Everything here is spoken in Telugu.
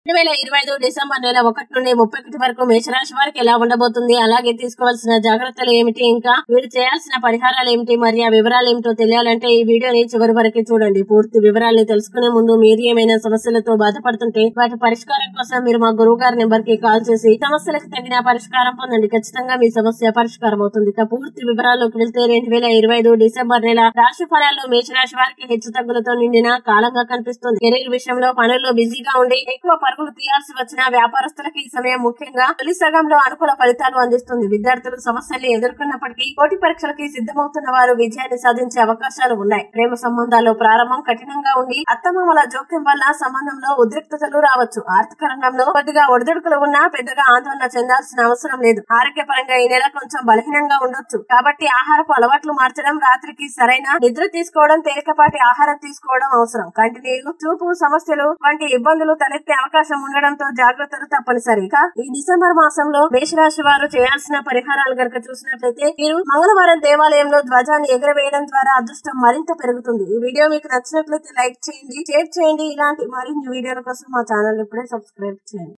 2025 డిసెంబర్ నెల 1 నుండి 31 వరకు మేషరాశి వారికి ఎలా ఉండబోతుంది, అలాగే తీసుకోవాల్సిన జాగ్రత్తలు ఏమిటి, ఇంకా వీరు చేయాల్సిన పరిహారాలు ఏమిటి, మరి ఆ వివరాలు ఏమిటో తెలియాలంటే ఈ వీడియోని చివరి వరకు చూడండి. పూర్తి వివరాలను తెలుసుకునే ముందు మీరు ఏమైనా సమస్యలతో బాధపడుతుంటే వాటి పరిష్కారం కోసం మీరు మా గురువు గారి నెంబర్ కి కాల్ చేసి సమస్యలకు తగిన పరిష్కారం పొందండి. ఖచ్చితంగా మీ సమస్య పరిష్కారం అవుతుంది. ఇక పూర్తి వివరాల్లోకి వెళ్తే 2025 డిసెంబర్ నెల రాశి ఫలాల్లో మేషరాశి వారికి హెచ్చు తగ్గులతో నిండిన కాలంగా కనిపిస్తుంది. కెరీర్ విషయంలో పనుల్లో బిజీగా ఉండి ఎక్కువ పరుగులు తీయాల్సి వచ్చిన వ్యాపారస్తులకు ఈ సమయం ముఖ్యంగా తొలి సగంలో అనుకూల ఫలితాలు అందిస్తుంది. విద్యార్థులు సమస్యలు ఎదుర్కొన్నప్పటికీ పోటీ పరీక్షలకి సిద్ధమవుతున్న వారు విజయాన్ని సాధించే అవకాశాలు ఉన్నాయి. ప్రేమ సంబంధాల్లో ప్రారంభం కఠినంగా ఉండి అత్తమామల జోక్యం వల్ల సంబంధంలో ఉద్రిక్తతలు రావచ్చు. ఆర్థిక రంగంలో కొద్దిగా ఒడిదుడుకులు ఉన్నా పెద్దగా ఆందోళన చెందాల్సిన అవసరం లేదు. ఆరోగ్యపరంగా ఈ నెల కొంచెం బలహీనంగా ఉండొచ్చు కాబట్టి ఆహారపు అలవాట్లు మార్చడం, రాత్రికి సరైన నిద్ర తీసుకోవడం, తేలికపాటి ఆహారం తీసుకోవడం అవసరం. కంటి నీరు, చూపు సమస్యలు వంటి ఇబ్బందులు తలెత్తే అవకాశం ఉండడంతో జాగ్రత్తలు తప్పనిసరి. ఈ డిసెంబర్ మాసంలో మేషరాశి వారు చేయాల్సిన పరిహారాలు గనక చూసినట్లయితే మీరు మంగళవారం దేవాలయంలో ధ్వజాన్ని ఎగరవేయడం ద్వారా అదృష్టం మరింత పెరుగుతుంది. ఈ వీడియో మీకు నచ్చినట్లయితే లైక్ చేయండి, షేర్ చేయండి. ఇలాంటి మరిన్ని వీడియోల కోసం మా ఛానల్ ఇప్పుడే సబ్స్క్రైబ్ చేయండి.